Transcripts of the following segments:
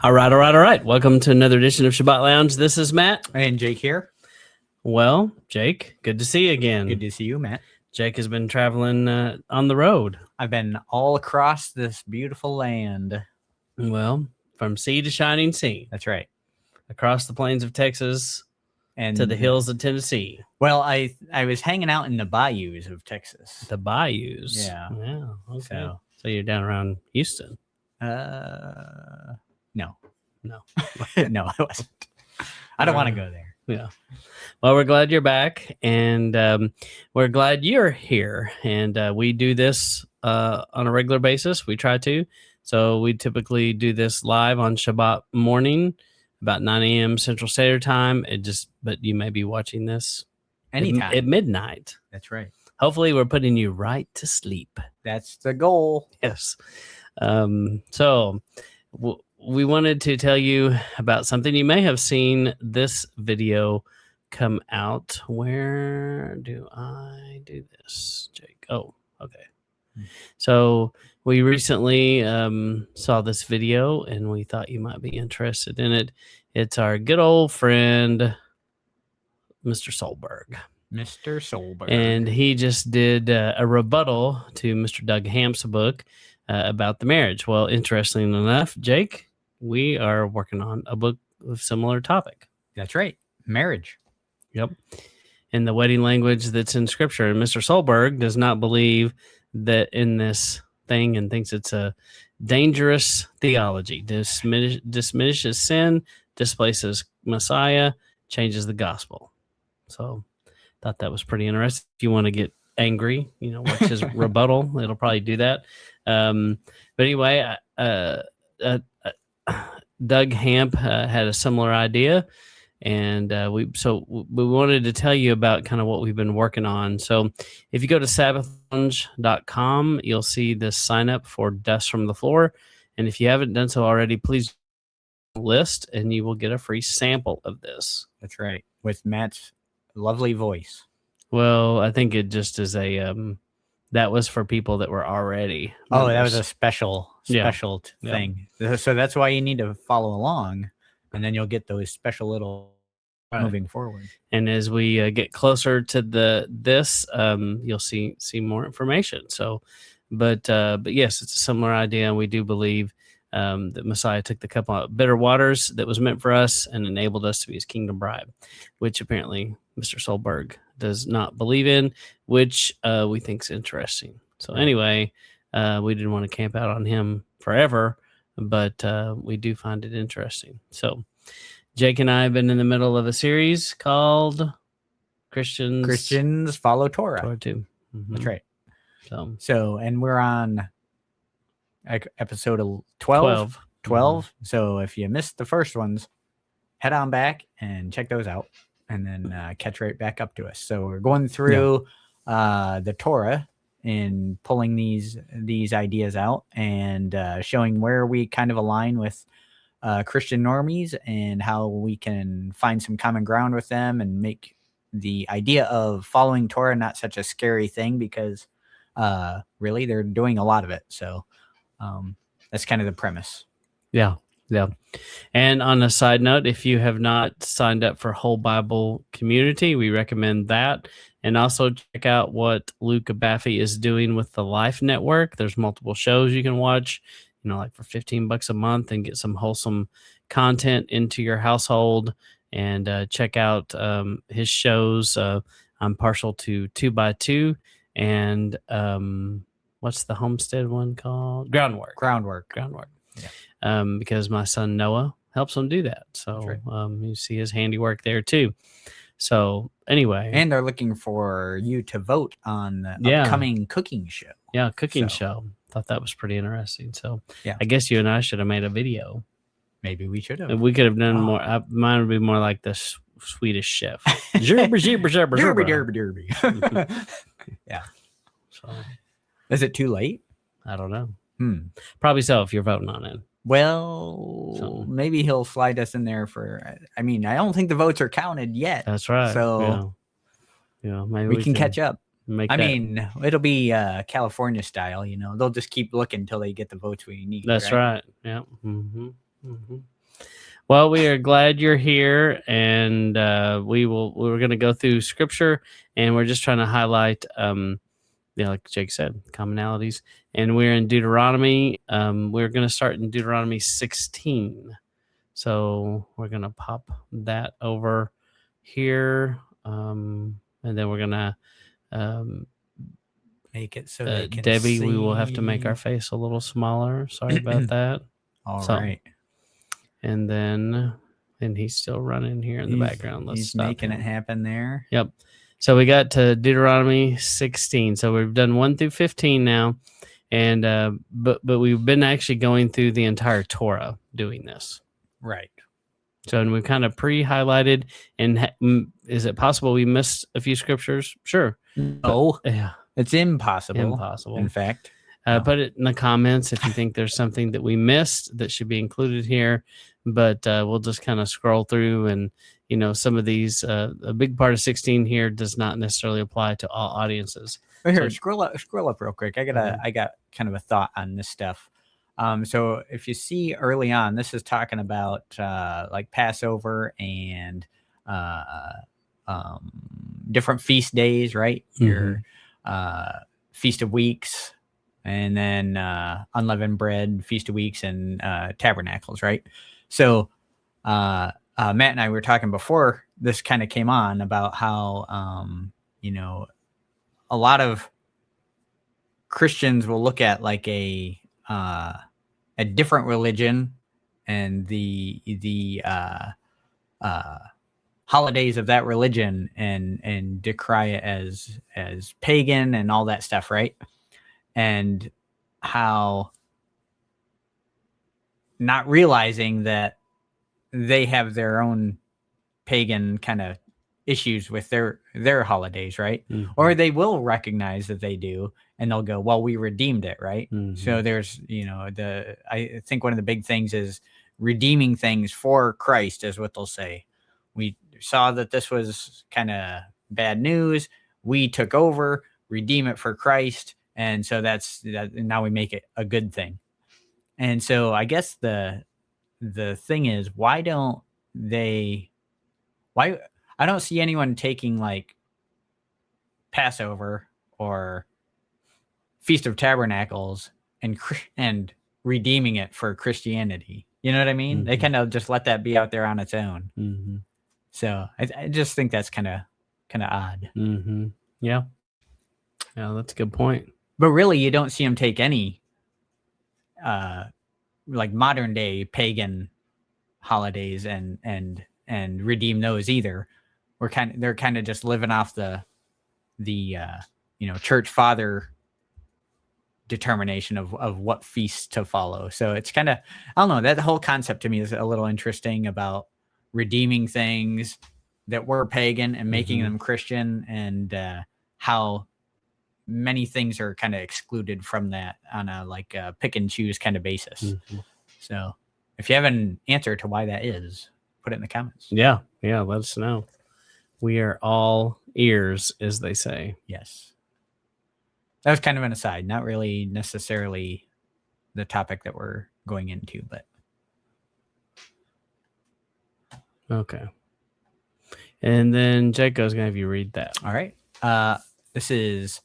All right. Welcome to another edition of Shabbat Lounge. This is Matt. And Jake here. Well, Jake, good to see you again. Good to see you, Matt. Jake has been traveling on the road. I've been all across this beautiful land. Well, from sea to shining sea. That's right. Across the plains of Texas And to the hills of Tennessee. Well, I was hanging out in the bayous of Texas. The bayous. Yeah. Yeah. Okay. So you're down around Houston. No. No. No, I wasn't. I don't want to go there. Yeah. Well, we're glad you're back, and we're glad you're here. And we do this on a regular basis. We try to. So we typically do this live on Shabbat morning, about 9 a.m. Central Standard Time. But you may be watching this Anytime. at midnight. That's right. Hopefully, we're putting you right to sleep. That's the goal. Yes. So we wanted to tell you about something. You may have seen this video come out. Where do I do this, Jake? Oh, okay. So we recently saw this video, and we thought you might be interested in it. It's our good old friend, Mr. Solberg. Mr. Solberg. And he just did a rebuttal to Mr. Doug Hamp's book about the marriage. Well, interestingly enough, Jake, we are working on a book with similar topic. That's right. Marriage. Yep. In the wedding language that's in Scripture. And Mr. Solberg does not believe that in this thing and thinks it's a dangerous theology. Diminishes sin, displaces Messiah, changes the gospel. So thought that was pretty interesting. If you want to get angry, watch his rebuttal. It'll probably do that. But anyway, Doug Hamp had a similar idea, and we wanted to tell you about kind of what we've been working on. So if you go to sabbathlounge.com, you'll see this sign up for Dust from the Floor. And if you haven't done so already, please list, and you will get a free sample of this. That's right. With Matt's lovely voice. Well, I think it just is that was for people that were already members. Oh, that was a special thing. Yeah. So that's why you need to follow along, and then you'll get those special little moving forward. And as we get closer to this, you'll see more information. So, but yes, it's a similar idea, and we do believe that Messiah took the cup of bitter waters that was meant for us and enabled us to be his kingdom bride, which apparently Mr. Solberg does not believe in, which we think is interesting. So anyway, we didn't want to camp out on him forever, but we do find it interesting. So Jake and I have been in the middle of a series called Christians Follow Torah Too. Mm-hmm. That's right. So, and we're on episode 12. Mm-hmm. So if you missed the first ones, head on back and check those out, and then catch right back up to us. So we're going through the Torah and pulling these ideas out and showing where we kind of align with Christian normies and how we can find some common ground with them and make the idea of following Torah not such a scary thing, because really they're doing a lot of it. So that's kind of the premise. Yeah. And on a side note, if you have not signed up for Whole Bible Community, we recommend that. And also check out what Luke Abafi is doing with the Life Network. There's multiple shows you can watch, like for $15 a month, and get some wholesome content into your household. And check out his shows. I'm partial to 2x2 and what's the homestead one called? Groundwork. Yeah. Because my son Noah helps him do that. So right. You see his handiwork there too. So anyway. And they're looking for you to vote on the upcoming cooking show. Yeah, show. Thought that was pretty interesting. So yeah. I guess you and I should have made a video. Maybe we should have. We could have done more. Mine would be more like the Swedish chef. Derby. Yeah. So, is it too late? I don't know. Probably so if you're voting on it. Well, maybe he'll slide us in there for. I mean, I don't think the votes are counted yet. That's right. So maybe we can catch up. I mean, it'll be California style. They'll just keep looking until they get the votes we need. That's right. Yeah. Mm-hmm. Mm-hmm. Well, we are glad you're here, and we're going to go through scripture, and we're just trying to highlight, like Jake said, commonalities. And we're in Deuteronomy. We're going to start in Deuteronomy 16. So we're going to pop that over here, and then we're going to make it so they can Debbie, see. we will have to make our face a little smaller. Sorry about that. All right. And then, and he's still running here in the background. Let's he's stop making him. it happen there. Yep. So we got to Deuteronomy 16. So we've done 1 through 15 now, and but we've been actually going through the entire Torah doing this. Right. So, and we've kind of pre-highlighted. And is it possible we missed a few scriptures? Sure. No. Yeah. It's impossible. Impossible. In fact. Put it in the comments if you think there's something that we missed that should be included here. But we'll just kind of scroll through, and some of these. A big part of 16 here does not necessarily apply to all audiences. But here, scroll up real quick. I got kind of a thought on this stuff. So if you see early on, this is talking about like Passover and different feast days, right? Your Feast of Weeks. And then unleavened bread, Feast of Weeks, and tabernacles, right? So Matt and I were talking before this kind of came on about how, a lot of Christians will look at like a different religion and the holidays of that religion and decry it as pagan and all that stuff, right? And how not realizing that they have their own pagan kind of issues with their holidays, right? Or they will recognize that they do, and they'll go, well, we redeemed it, right? So there's, I think one of the big things is redeeming things for Christ is what they'll say. We saw that this was kind of bad news. We took over, redeem it for Christ. And so that's that. Now we make it a good thing. And so I guess the thing is, why I don't see anyone taking like Passover or Feast of Tabernacles and redeeming it for Christianity. You know what I mean? They kind of just let that be out there on its own. So I just think that's kind of odd. Yeah, that's a good point. But really, you don't see them take any like modern day pagan holidays and redeem those either. They're kind of just living off the church father determination of what feasts to follow. So it's kind of, I don't know, that whole concept to me is a little interesting about redeeming things that were pagan and making them Christian, and how many things are kind of excluded from that on a like pick and choose kind of basis. So if you have an answer to why that is, put it in the comments. Yeah, let us know. We are all ears, as they say. Yes. That was kind of an aside, not really necessarily the topic that we're going into, but okay. And then Jacob's gonna have you read that. All right. This is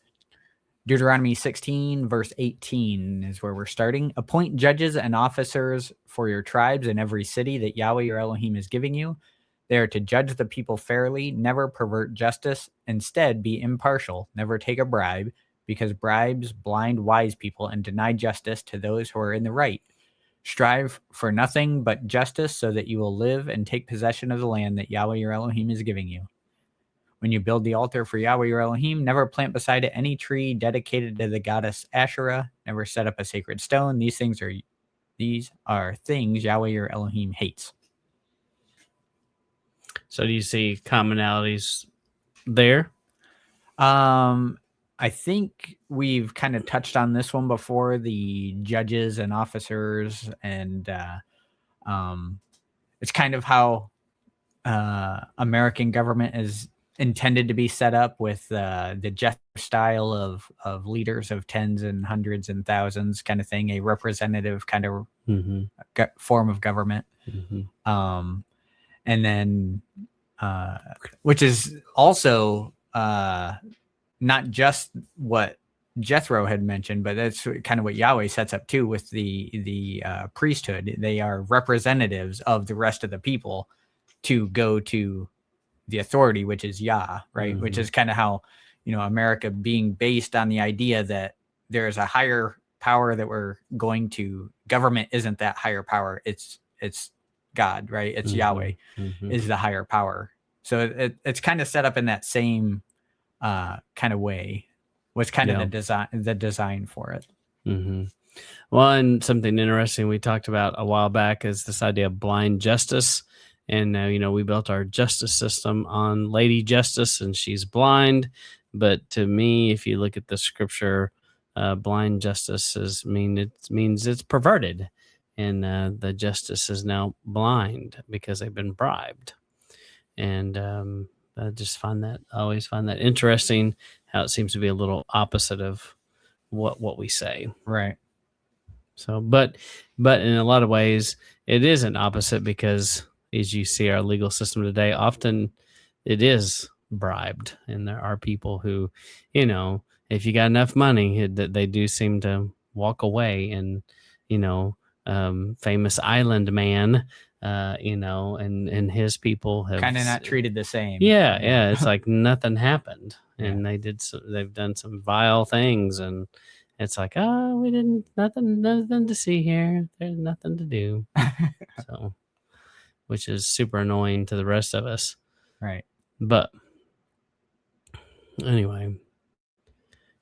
Deuteronomy 16, verse 18 is where we're starting. Appoint judges and officers for your tribes in every city that Yahweh your Elohim is giving you. They are to judge the people fairly, never pervert justice. Instead, be impartial, never take a bribe, because bribes blind wise people and deny justice to those who are in the right. Strive for nothing but justice so that you will live and take possession of the land that Yahweh your Elohim is giving you. When you build the altar for Yahweh your Elohim, never plant beside it any tree dedicated to the goddess Asherah. Never set up a sacred stone. These are things Yahweh your Elohim hates. So do you see commonalities there? I think we've kind of touched on this one before, the judges and officers, and it's kind of how American government is intended to be set up, with the Jeff style of leaders of tens and hundreds and thousands kind of thing, a representative kind of form of government. Mm-hmm. And then, which is also not just what Jethro had mentioned, but that's kind of what Yahweh sets up too with the priesthood. They are representatives of the rest of the people to go to the authority, which is Yah, right? Mm-hmm. Which is kind of how, America being based on the idea that there is a higher power that we're going to. Government isn't that higher power. It's God, right? It's Yahweh is the higher power. So it's kind of set up in that same kind of way. Was kind of the design for it. Mm-hmm. Well, and something interesting we talked about a while back is this idea of blind justice. And, we built our justice system on Lady Justice, and she's blind. But to me, if you look at the scripture, blind justice means it's perverted. And the justice is now blind because they've been bribed. And I always find that interesting, how it seems to be a little opposite of what we say. Right. So, but in a lot of ways, it is an opposite because as you see our legal system today, often it is bribed. And there are people who, if you got enough money, that they do seem to walk away. And, famous island man, and his people have kind of not treated the same. Yeah. It's like nothing happened. And they've done some vile things, and it's like, we didn't, nothing to see here. There's nothing to do. So, which is super annoying to the rest of us. Right. But anyway,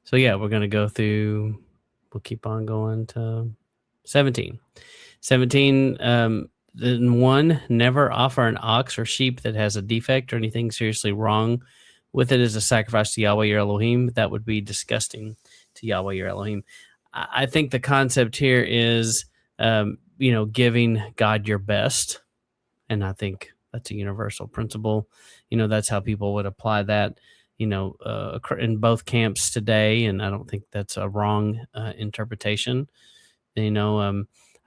so we're going to go through, we'll keep on going to 17. 17, then 1, never offer an ox or sheep that has a defect or anything seriously wrong with it as a sacrifice to Yahweh your Elohim. That would be disgusting to Yahweh your Elohim. I think the concept here is, giving God your best. And I think that's a universal principle. That's how people would apply that, in both camps today. And I don't think that's a wrong interpretation.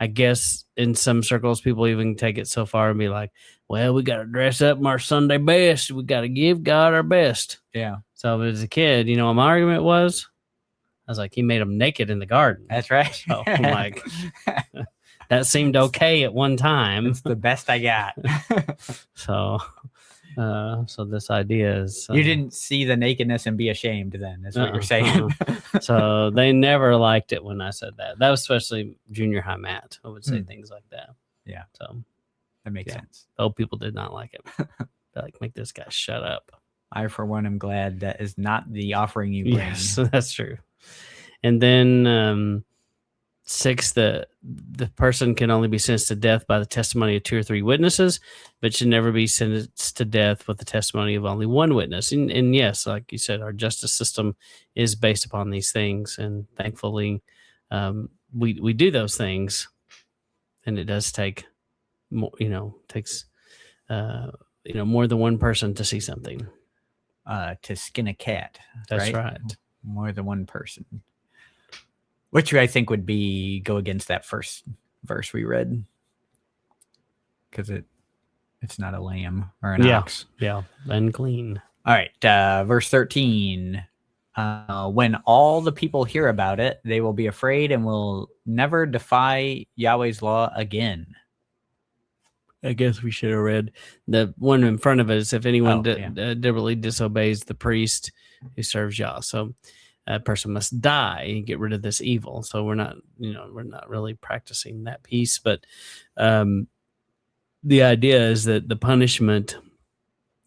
I guess in some circles, people even take it so far and be like, well, we got to dress up in our Sunday best. We got to give God our best. Yeah. So as a kid, what my argument was? I was like, he made them naked in the garden. That's right. So I'm like, that seemed okay at one time. It's the best I got. So this idea is... you didn't see the nakedness and be ashamed then, is what you're saying. So they never liked it when I said that. That was especially junior high Matt. I would say things like that. Yeah. So that makes sense. Old people did not like it. They're like, make this guy shut up. I, for one, am glad that is not the offering you bring. Yes, that's true. And then 6, the person can only be sentenced to death by the testimony of 2 or 3 witnesses, but should never be sentenced to death with the testimony of only 1 witness. And yes, like you said, our justice system is based upon these things, and thankfully, we do those things, and it does take more. Takes more than one person to see something. To skin a cat. That's right. More than one person. Which I think would go against that first verse we read. Because it's not a lamb or an ox. Yeah, unclean. All right, verse 13. When all the people hear about it, they will be afraid and will never defy Yahweh's law again. I guess we should have read the one in front of us. If anyone deliberately disobeys the priest who serves Yah, so a person must die and get rid of this evil. So we're not really practicing that piece, but the idea is that the punishment,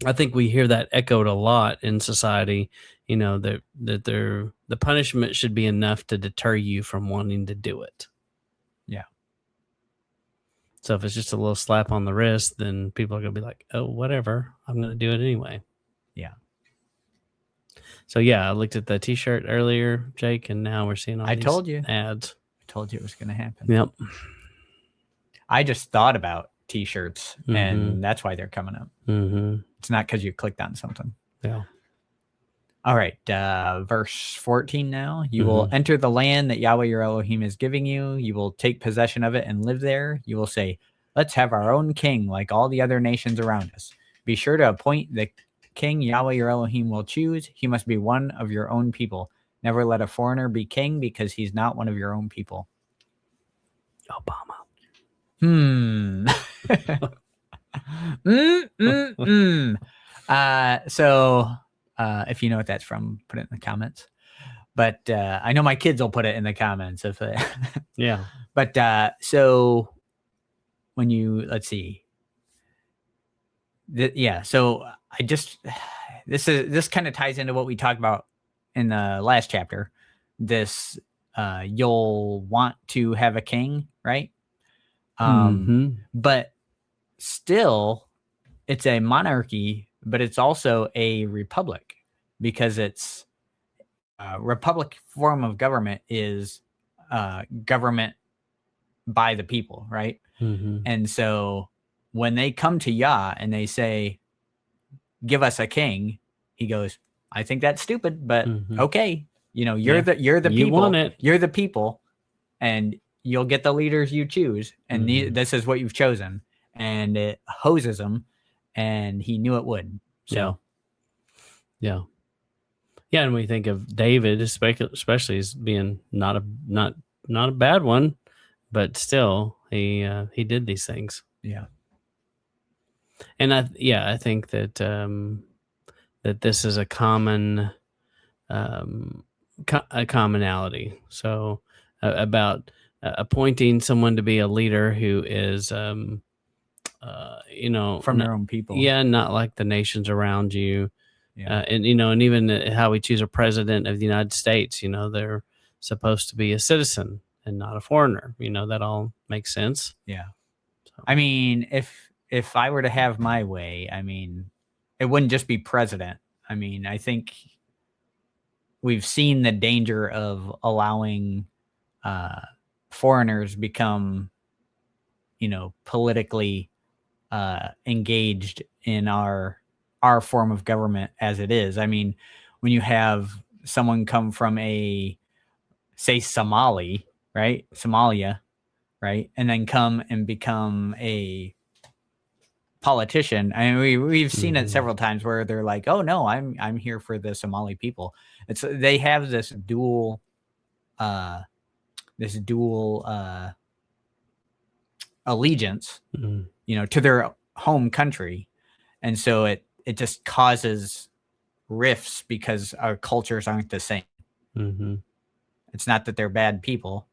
I think we hear that echoed a lot in society, that the punishment should be enough to deter you from wanting to do it. Yeah. So if it's just a little slap on the wrist, then people are going to be like, oh, whatever, I'm going to do it anyway. Yeah. So I looked at the T-shirt earlier, Jake, and now we're seeing all these ads. I told you it was going to happen. Yep. I just thought about T-shirts, and that's why they're coming up. Mm-hmm. It's not because you clicked on something. Yeah. All right, verse 14 now. You will enter the land that Yahweh your Elohim is giving you. You will take possession of it and live there. You will say, let's have our own king like all the other nations around us. Be sure to appoint the king Yahweh your Elohim will choose. He must be one of your own people. Never let a foreigner be king because he's not one of your own people. Obama. So if you know what that's from, put it in the comments. But I know my kids will put it in the comments if Yeah. But so when you let's see, so I just this kind of ties into what we talked about in the last chapter. This you'll want to have a king, right? But still, it's a monarchy, but it's also a republic, because it's republic form of government is government by the people, right? And so when they come to Yah and they say, give us a king, he goes, I think that's stupid, but okay, you're the people, you want it. You're the people, and you'll get the leaders you choose, and this is what you've chosen. And it hoses him, and he knew it would. So yeah. And we think of David, especially as being not a bad one, but still he did these things. Yeah. And I think that that this is a common a commonality. So about appointing someone to be a leader who is from your own people. Yeah, not like the nations around you. Yeah. And even how we choose a president of the United States, they're supposed to be a citizen and not a foreigner. That all makes sense. Yeah. So. I mean, if I were to have my way, I mean, it wouldn't just be president. I mean, I think we've seen the danger of allowing foreigners become, politically engaged in our form of government as it is. I mean, when you have someone come from say Somalia, right? And then come and become a politician. I mean, we've seen it several times where they're like, oh no, I'm here for the Somali people. They have this dual allegiance, to their home country. And so it just causes rifts because our cultures aren't the same. It's not that they're bad people,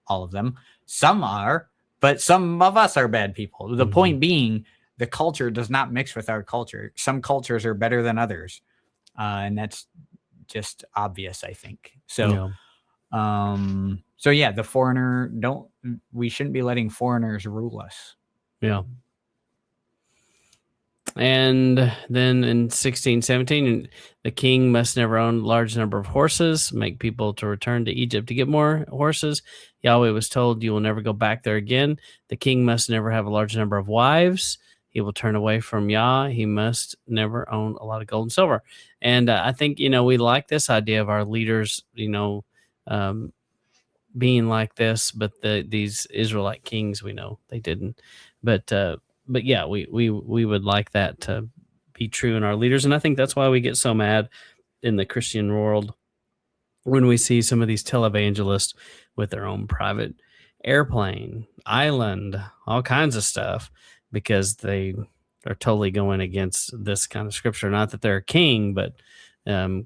all of them. Some are, but some of us are bad people. The point being, the culture does not mix with our culture. Some cultures are better than others. And that's just obvious, I think. So, the foreigner, we shouldn't be letting foreigners rule us. Yeah. And then in 1617, the king must never own a large number of horses, make people to return to Egypt to get more horses. Yahweh was told, you will never go back there again. The king must never have a large number of wives. He will turn away from Yah. He must never own a lot of gold and silver. And I think, we like this idea of our leaders, being like this, but these Israelite kings, we know they didn't. But yeah, we would like that to be true in our leaders. And I think that's why we get so mad in the Christian world when we see some of these televangelists with their own private airplane, island, all kinds of stuff, because they are totally going against this kind of scripture. Not that they're a king, but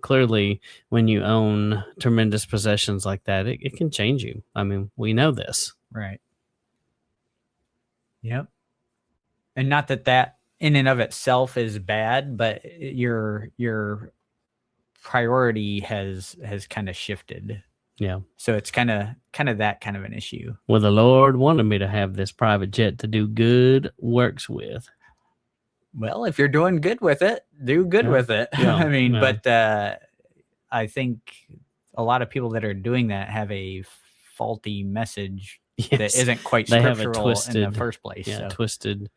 clearly when you own tremendous possessions like that, it can change you. I mean, we know this. Right. Yep. And not that in and of itself is bad, but your priority has kind of shifted. Yeah. So it's kind of that kind of an issue. Well, the Lord wanted me to have this private jet to do good works with. Well, if you're doing good with it, do good with it. Yeah. I mean, but I think a lot of people that are doing that have a faulty message that isn't quite scriptural in the first place. Yeah, twisted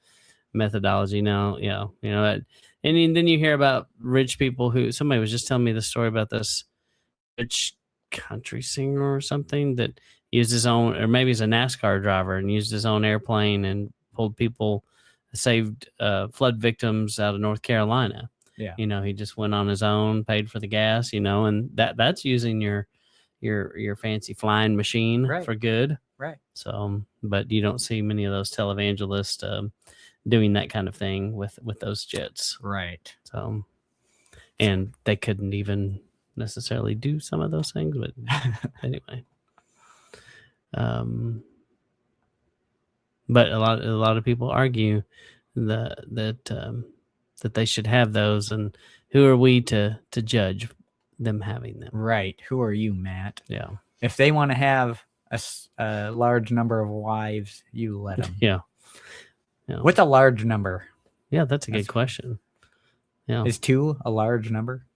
methodology now. Yeah, that, and then you hear about rich people who somebody was just telling me the story about this rich country singer or something that used his own, or maybe he's a NASCAR driver and used his own airplane and pulled people, saved flood victims out of North Carolina. Yeah. He just went on his own, paid for the gas, and that's using your fancy flying machine Right. for good. Right. So, but you don't see many of those televangelists doing that kind of thing with those jets. Right. So, and they couldn't even necessarily do some of those things, but anyway. But a lot of people argue that they should have those, and who are we to judge them having them? Right. Who are you, Matt? Yeah. If they want to have a large number of wives, you let them. Yeah. What's a large number? Yeah, that's a good question. Yeah. Is 2 a large number?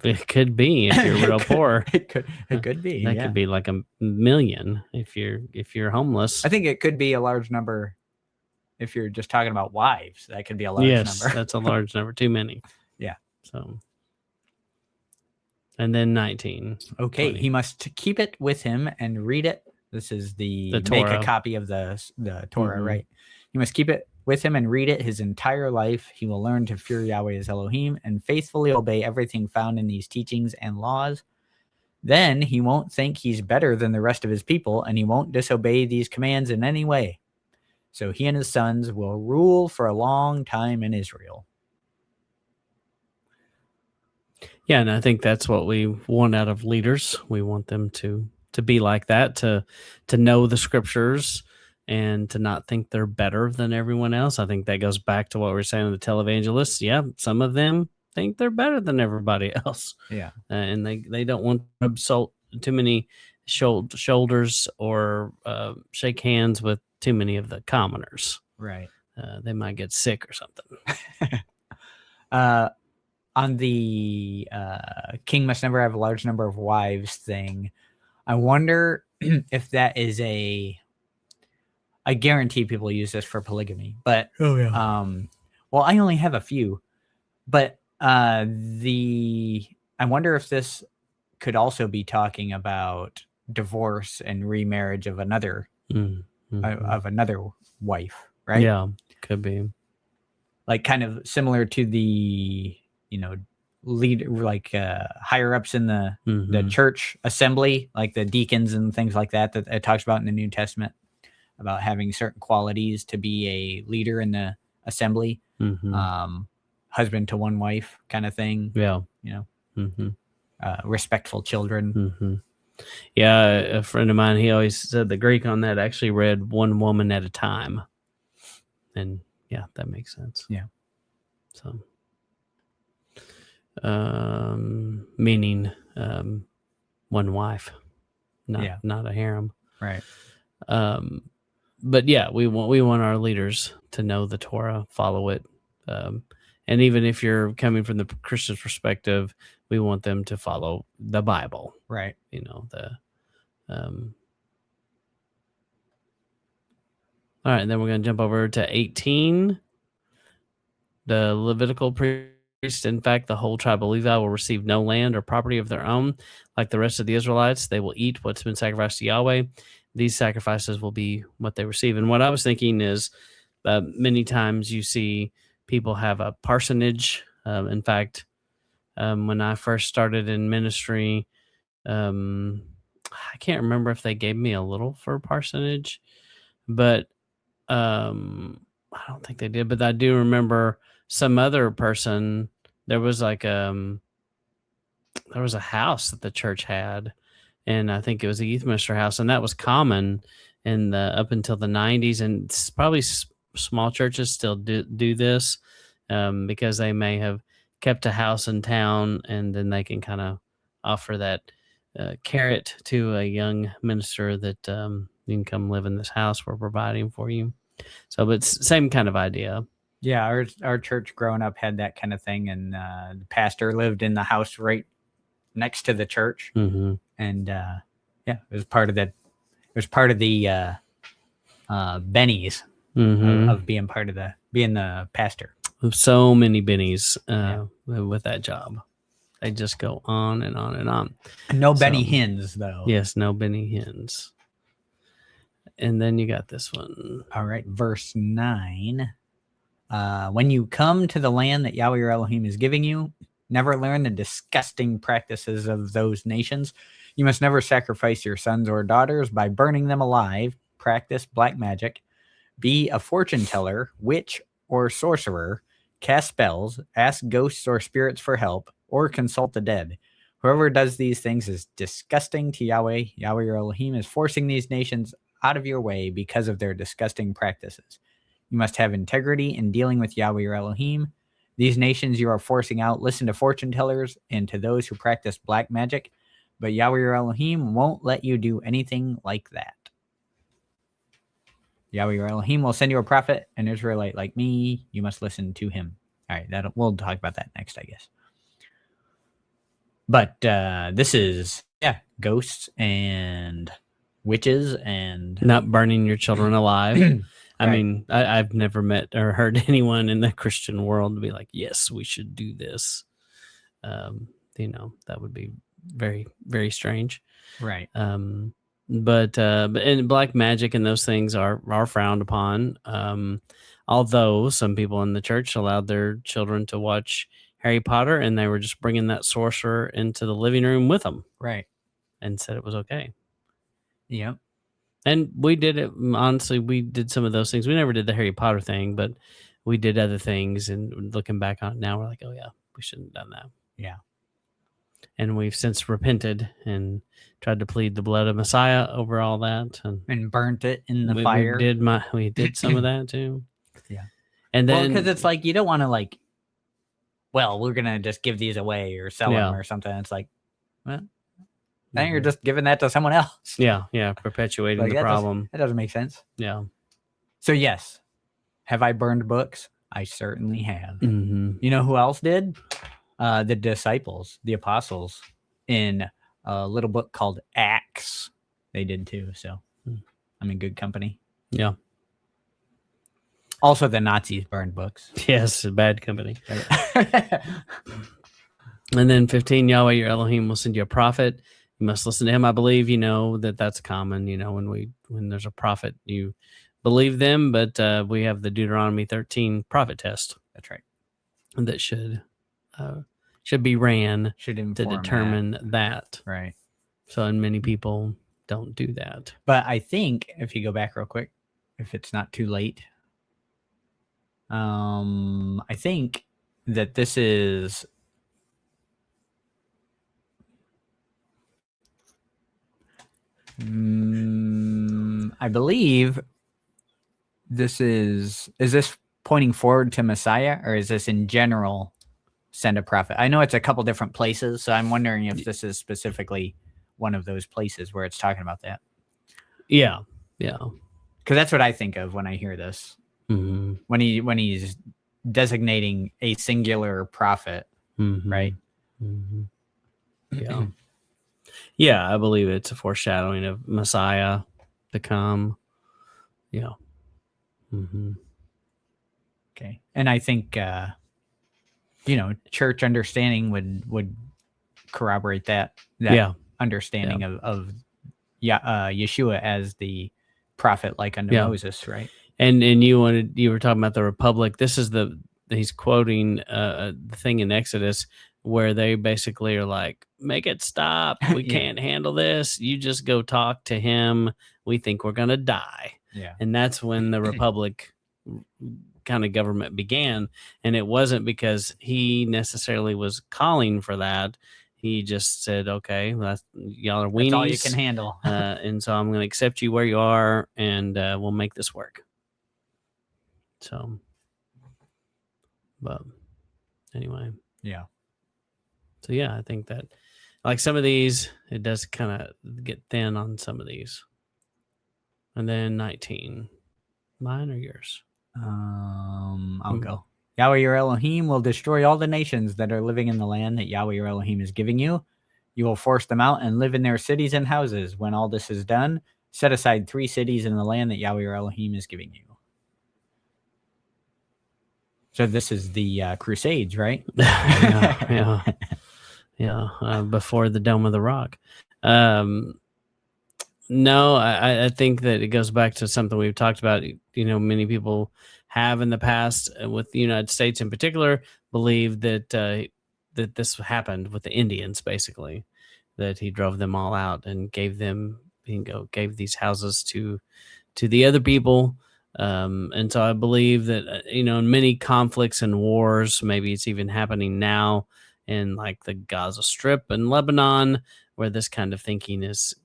It could be if you're real poor. It could be. That could be like 1 million if you're homeless. I think it could be a large number if you're just talking about wives. That could be a large number. Yes, that's a large number. Too many. Yeah. So, and then 19. Okay, 20. he must keep it with him and read it. This is the make Torah. a copy of the Torah, right? He must keep it with him and read it his entire life. He will learn to fear Yahweh his Elohim and faithfully obey everything found in these teachings and laws. Then he won't think he's better than the rest of his people, and he won't disobey these commands in any way. So he and his sons will rule for a long time in Israel. Yeah, and I think that's what we want out of leaders. We want them to be like that, to know the scriptures and to not think they're better than everyone else. I think that goes back to what we were saying with the televangelists. Yeah, some of them think they're better than everybody else. Yeah. And they don't want to insult too many shoulders or shake hands with too many of the commoners. Right. They might get sick or something. On the king must never have a large number of wives thing, I wonder if that is I guarantee people use this for polygamy, but well, I only have a few, but I wonder if this could also be talking about divorce and remarriage of another of another wife, right? Yeah, could be. Like kind of similar to the lead, like higher ups in the church assembly, like the deacons and things like that it talks about in the New Testament, about having certain qualities to be a leader in the assembly. Husband to one wife kind of thing. Yeah. Respectful children. Yeah, a friend of mine, he always said the Greek on that actually read one woman at a time. And yeah, that makes sense. Yeah. So meaning one wife, not a harem. Right. But yeah, we want our leaders to know the Torah, follow it. And even if you're coming from the Christian perspective, we want them to follow the Bible. Right. All right, and then we're going to jump over to 18. The Levitical priest, in fact, the whole tribe of Levi will receive no land or property of their own. Like the rest of the Israelites, they will eat what's been sacrificed to Yahweh. These sacrifices will be what they receive. And what I was thinking is many times you see people have a parsonage. In fact, when I first started in ministry, I can't remember if they gave me a little for parsonage, but I don't think they did. But I do remember some other person. There was like there was a house that the church had, and I think it was a youth minister house, and that was common in up until the 90s, and it's probably small churches still do this because they may have kept a house in town, and then they can kind of offer that carrot to a young minister that you can come live in this house we're providing for you. So, but it's same kind of idea. Yeah, our church growing up had that kind of thing, and the pastor lived in the house right next to the church, and it was part of that. It was part of the Bennies. of being being the pastor. So many bennies with that job. They just go on and on and on. No Benny Hins, though. Yes, no Benny Hins. And then you got this one. All right, verse 9. When you come to the land that Yahweh your Elohim is giving you, never learn the disgusting practices of those nations. You must never sacrifice your sons or daughters by burning them alive, practice black magic, be a fortune teller, witch, or sorcerer, cast spells, ask ghosts or spirits for help, or consult the dead. Whoever does these things is disgusting to Yahweh. Yahweh your Elohim is forcing these nations out of your way because of their disgusting practices. You must have integrity in dealing with Yahweh your Elohim. These nations you are forcing out listen to fortune tellers and to those who practice black magic, but Yahweh your Elohim won't let you do anything like that. Yahweh your Elohim will send you a prophet, an Israelite like me. You must listen to him. All right, we'll talk about that next, I guess. But this is, ghosts and witches and... Not burning your children alive. I mean, I've never met or heard anyone in the Christian world be like, yes, we should do this. That would be very, very strange. Right. But and black magic and those things are frowned upon. Although some people in the church allowed their children to watch Harry Potter, and they were just bringing that sorcerer into the living room with them. Right. And said it was okay. Yep. And we did it. Honestly, we did some of those things. We never did the Harry Potter thing, but we did other things. And looking back on it now, we're like, oh, yeah, we shouldn't have done that. Yeah. And we've since repented and tried to plead the blood of Messiah over all that. And burnt it in the fire. We did some of that too. Yeah. And then... because it's like, you don't want to we're going to just give these away or sell them or something. It's like, well, then you're just giving that to someone else. Yeah, perpetuating the problem. That doesn't make sense. Yeah. So, yes. Have I burned books? I certainly have. Mm-hmm. You know who else did? The disciples, the apostles, in a little book called Acts. They did too. So, I'm in good company. Yeah. Also, the Nazis burned books. Yes, bad company. And then 15, Yahweh your Elohim will send you a prophet. You must listen to him. I believe that's common. When there's a prophet, you believe them. But we have the Deuteronomy 13 prophet test. That's right. That should be ran to determine that. Right. So, and many people don't do that. But I think if you go back real quick, if it's not too late, I think that this is I believe this is this pointing forward to Messiah, or is this in general send a prophet? I know it's a couple different places, so I'm wondering if this is specifically one of those places where it's talking about that. Yeah. Because that's what I think of when I hear this. Mm-hmm. When he's designating a singular prophet, right? Mm-hmm. Yeah. Yeah, I believe it's a foreshadowing of Messiah to come. Yeah. Mm-hmm. Okay. And I think, church understanding would corroborate that understanding of Yeshua as the prophet like unto Moses, right? And you were talking about the Republic. This is he's quoting the thing in Exodus where they basically are like, make it stop. We can't handle this. You just go talk to him. We think we're going to die. Yeah. And that's when the Republic kind of government began. And it wasn't because he necessarily was calling for that. He just said, okay, y'all are weenies. That's all you can handle. And so I'm going to accept you where you are, and we'll make this work. So, but anyway. Yeah. So, yeah, I think that like some of these, it does kind of get thin on some of these. And then 19. Mine or yours? I'll go. Yahweh your Elohim will destroy all the nations that are living in the land that Yahweh your Elohim is giving you. You will force them out and live in their cities and houses. When all this is done, set aside 3 cities in the land that Yahweh your Elohim is giving you. So this is the Crusades, right? Yeah. Before the Dome of the Rock. No, I think that it goes back to something we've talked about. Many people have in the past, with the United States in particular, believed that that this happened with the Indians, basically, that he drove them all out and gave these houses to the other people. And so I believe that, in many conflicts and wars, maybe it's even happening now in like the Gaza Strip and Lebanon, where this kind of thinking is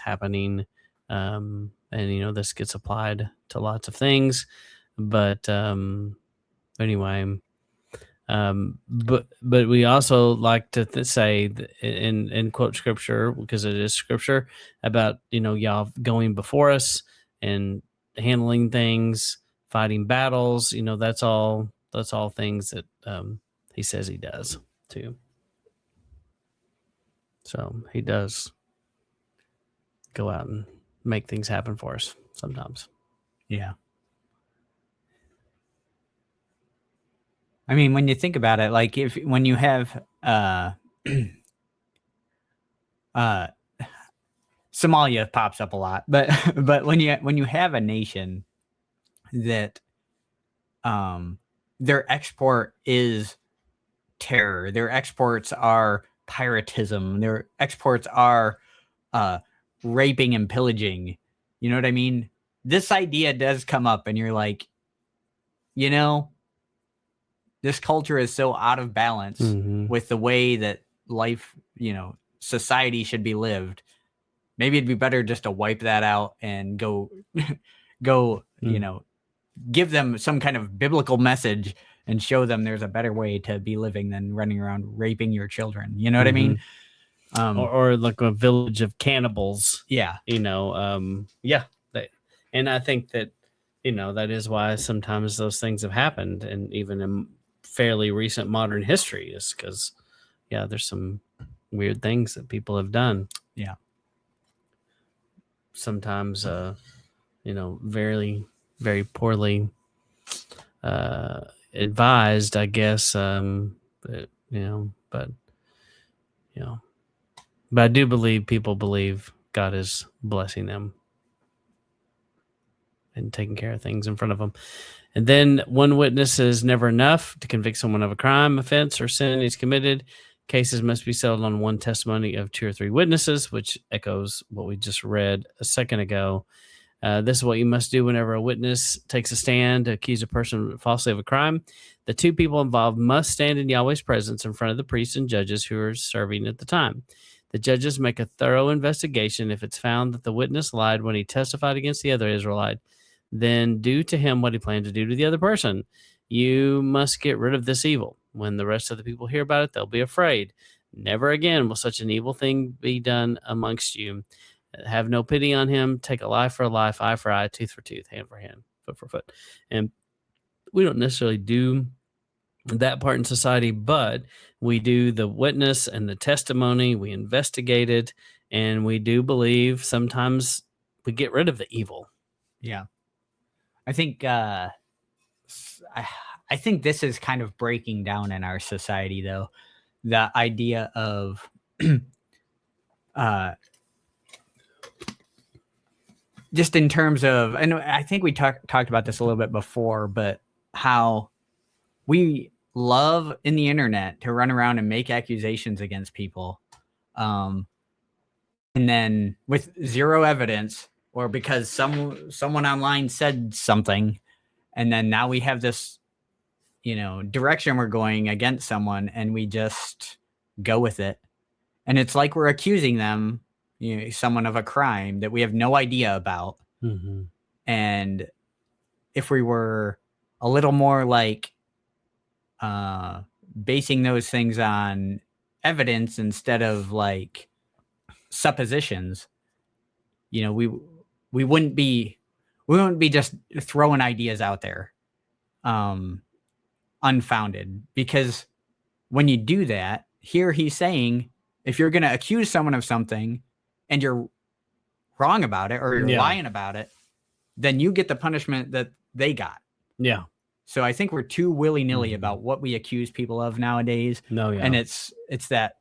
happening. And this gets applied to lots of things. But anyway, but we also like to say and quote scripture, because it is scripture, about y'all going before us and handling things, fighting battles. That's all things that he says he does too. So he does go out and make things happen for us sometimes. Yeah. I mean, when you think about it, like when you have Somalia pops up a lot, but when you have a nation that their export is terror, their exports are piratism, their exports are raping and pillaging, you know what I mean? This idea does come up, and you're like, this culture is so out of balance with the way that life, society should be lived. Maybe it'd be better just to wipe that out and go, give them some kind of biblical message and show them there's a better way to be living than running around raping your children. You know what I mean? Or like a village of cannibals. Yeah. Yeah. And I think that, that is why sometimes those things have happened, and even in fairly recent modern history, is because, there's some weird things that people have done. Yeah. Sometimes, very, very poorly advised, I guess. But I do believe people believe God is blessing them and taking care of things in front of them. And then one witness is never enough to convict someone of a crime, offense, or sin he's committed. Cases must be settled on one testimony of 2 or 3 witnesses, which echoes what we just read a second ago. This is what you must do whenever a witness takes a stand to accuse a person falsely of a crime. The 2 people involved must stand in Yahweh's presence in front of the priests and judges who are serving at the time. The judges make a thorough investigation. If it's found that the witness lied when he testified against the other Israelite, then do to him what he planned to do to the other person. You must get rid of this evil. When the rest of the people hear about it, they'll be afraid. Never again will such an evil thing be done amongst you. Have no pity on him. Take a life for a life, eye for eye, tooth for tooth, hand for hand, foot for foot. And we don't necessarily do that part in society, but we do the witness and the testimony. We investigate it, and we do believe sometimes we get rid of the evil. Yeah. I think I think this is kind of breaking down in our society, though. The idea of just in terms of, and I think we talked about this a little bit before, but how we love in the internet to run around and make accusations against people, and then with zero evidence, or because someone online said something, and then now we have this, direction we're going against someone, and we just go with it. And it's like we're accusing them, someone of a crime that we have no idea about. Mm-hmm. And if we were a little more like basing those things on evidence instead of like suppositions, we wouldn't be just throwing ideas out there unfounded. Because when you do that, here he's saying, if you're going to accuse someone of something and you're wrong about it, or you're lying about it, then you get the punishment that they got. Yeah. So I think we're too willy-nilly about what we accuse people of nowadays. No, yeah. And it's that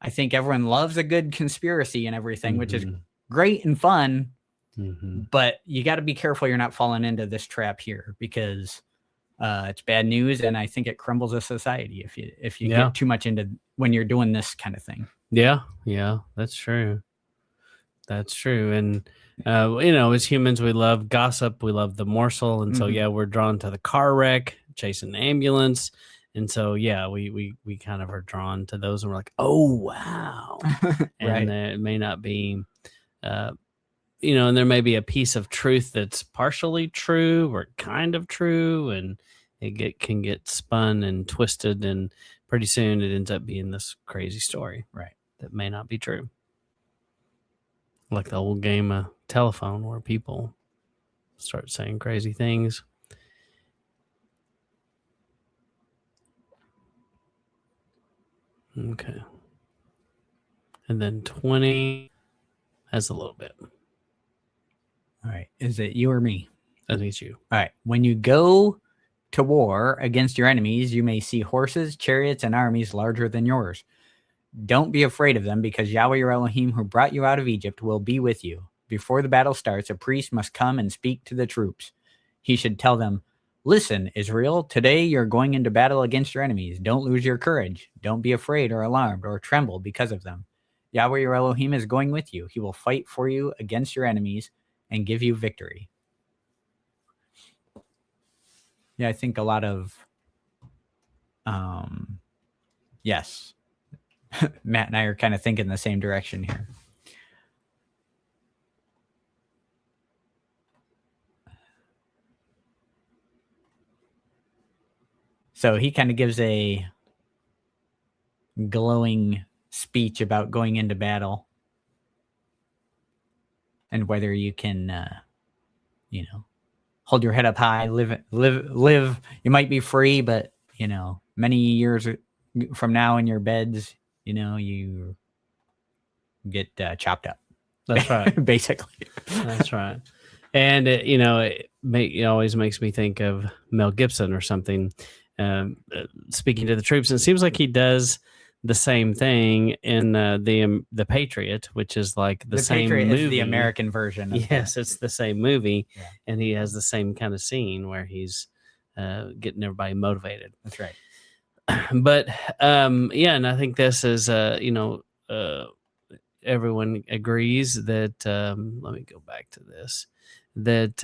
I think everyone loves a good conspiracy and everything, which is great and fun. But you got to be careful you're not falling into this trap here, because it's bad news, and I think it crumbles a society if you get too much into when you're doing this kind of thing. Yeah, that's true. That's true. And as humans, we love gossip, we love the morsel, and so we're drawn to the car wreck, chasing the ambulance, and so we kind of are drawn to those, and we're like, oh wow, and it may not be. And there may be a piece of truth that's partially true or kind of true, and it can get spun and twisted, and pretty soon it ends up being this crazy story, that may not be true. Like the old game of telephone where people start saying crazy things. Okay. And then 20 has a little bit. All right. Is it you or me? I think it's you. All right. When you go to war against your enemies, you may see horses, chariots, and armies larger than yours. Don't be afraid of them, because Yahweh your Elohim, who brought you out of Egypt, will be with you. Before the battle starts, a priest must come and speak to the troops. He should tell them, listen, Israel, today you're going into battle against your enemies. Don't lose your courage. Don't be afraid or alarmed or tremble because of them. Yahweh your Elohim is going with you. He will fight for you against your enemies and give you victory. Yeah, I think a lot of, yes. Matt and I are kind of thinking the same direction here. So he kind of gives a glowing speech about going into battle and whether you can, hold your head up high, live. You might be free, but many years from now in your beds, you get chopped up. That's right. Basically. That's right. And it always makes me think of Mel Gibson or something, speaking to the troops. And it seems like he does the same thing in the Patriot, which is like the same Patriot movie. Is the American version. Yes, it's the same movie, and he has the same kind of scene where he's getting everybody motivated. That's right. But and I think this is everyone agrees that let me go back to this, that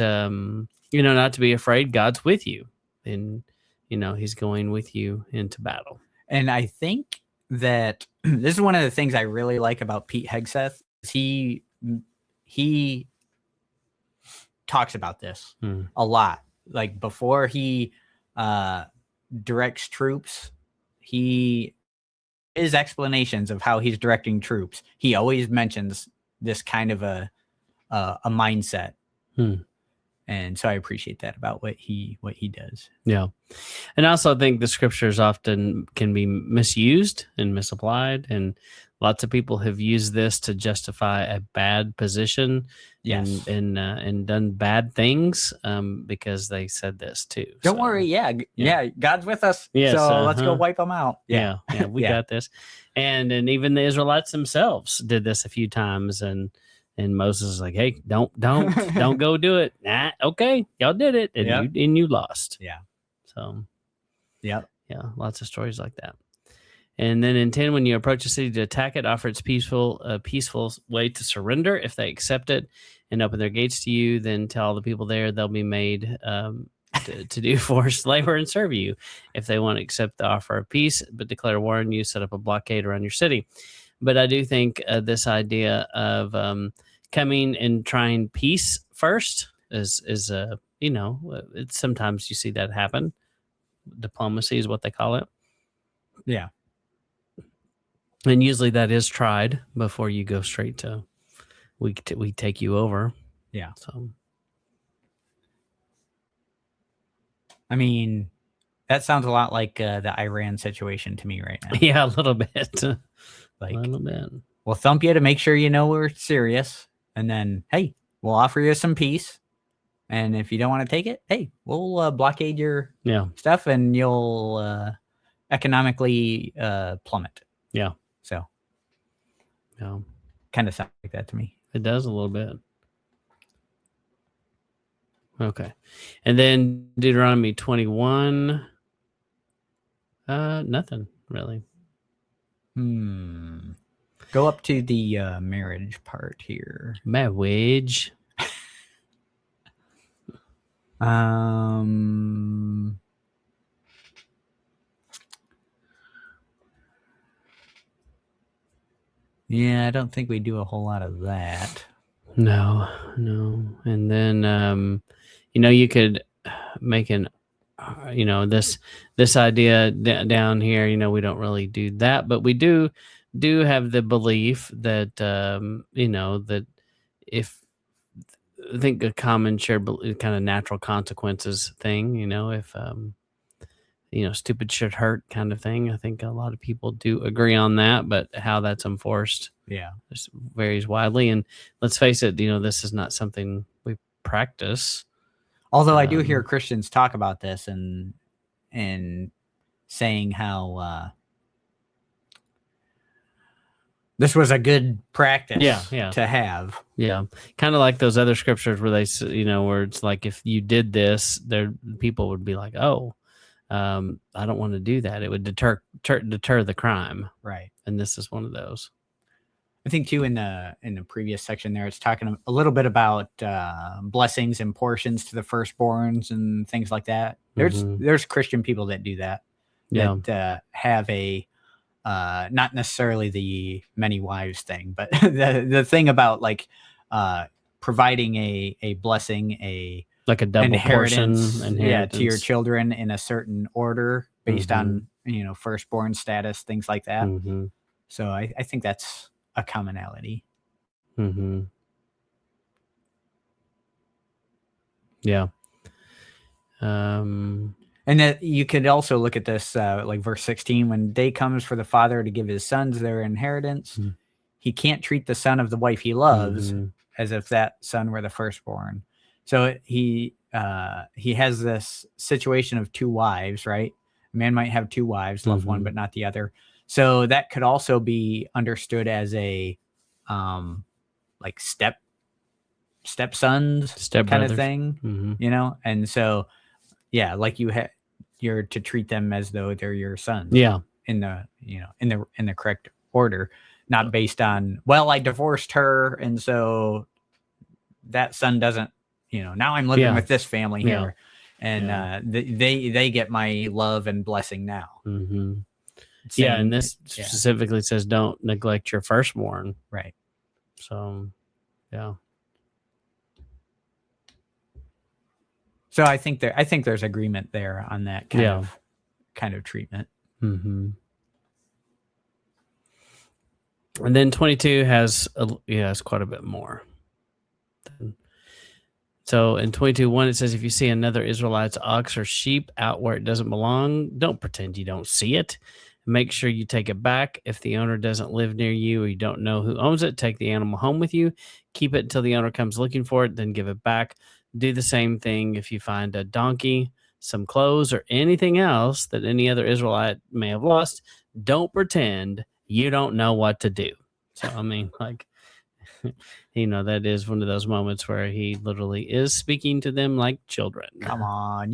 not to be afraid. God's with you, and he's going with you into battle. And I think that this is one of the things I really like about Pete Hegseth. He talks about this a lot. Like before he directs troops, his explanations of how he's directing troops, he always mentions this kind of a mindset. And so I appreciate that about what he does. Yeah. And I also think the scriptures often can be misused and misapplied, and lots of people have used this to justify a bad position. Yes. and done bad things because they said this too. Don't worry. Yeah. God's with us. Yes, so let's go wipe them out. Yeah. We got this. And even the Israelites themselves did this a few times, and Moses is like, hey, don't go do it. Nah, okay, y'all did it, and you lost. Yeah. So yeah, lots of stories like that. And then in 10, when you approach a city to attack it, offer its peaceful way to surrender. If they accept it and open their gates to you, then tell all the people there they'll be made to do forced labor and serve you. If they won't accept the offer of peace, but declare war on you, set up a blockade around your city. But I do think this idea of coming and trying peace first is it's sometimes you see that happen. Diplomacy is what they call it. Yeah. And usually that is tried before you go straight to we take you over. Yeah. So, I mean, that sounds a lot like the Iran situation to me right now. Yeah, a little bit. Like, a little bit. We'll thump you to make sure we're serious, and then hey, we'll offer you some peace, And if you don't want to take it, hey, we'll blockade your Yeah. stuff, and you'll economically plummet. Yeah. So, Yeah. kind of sounds like that to me. It does a little bit. Okay. And then Deuteronomy 21. Nothing really. Go up to the marriage part here. Marriage. Yeah, I don't think we do a whole lot of that. No. And then, you could make an, this idea down here, we don't really do that, but we do have the belief that, that if, I think a common shared kind of natural consequences thing, if, stupid shit hurt kind of thing. I think a lot of people do agree on that, but how that's enforced, just varies widely. And let's face it, this is not something we practice. Although I do hear Christians talk about this and saying how this was a good practice to have. Yeah. Kind of like those other scriptures where they, where it's like, if you did this, people would be like, oh, I don't want to do that. It would deter the crime. Right. And this is one of those. I think too, in the previous section there, it's talking a little bit about blessings and portions to the firstborns and things like that. There's Christian people that do that. That have a not necessarily the many wives thing, but the thing about like providing a blessing, like a double inheritance, to your children in a certain order based on firstborn status, things like that. So I think that's a commonality. Yeah. And that you could also look at this like verse 16, when day comes for the father to give his sons their inheritance, he can't treat the son of the wife he loves as if that son were the firstborn. So he has this situation of two wives, right? A man might have two wives, love one but not the other. So that could also be understood as a like stepsons kind of thing, And so like you're to treat them as though they're your sons. In the correct order, not based on, well, I divorced her and so that son doesn't, now I'm living with this family here, and they get my love and blessing now. And this specifically says don't neglect your firstborn. Right. So, So I think there's agreement there on that kind of treatment. And then 22 has quite a bit more. So in 22:1 it says, if you see another Israelite's ox or sheep out where it doesn't belong, don't pretend you don't see it. Make sure you take it back. If the owner doesn't live near you or you don't know who owns it, take the animal home with you. Keep it until the owner comes looking for it, then give it back. Do the same thing if you find a donkey, some clothes, or anything else that any other Israelite may have lost. Don't pretend you don't know what to do. So, I mean, like, that is one of those moments where he literally is speaking to them like children. Come on,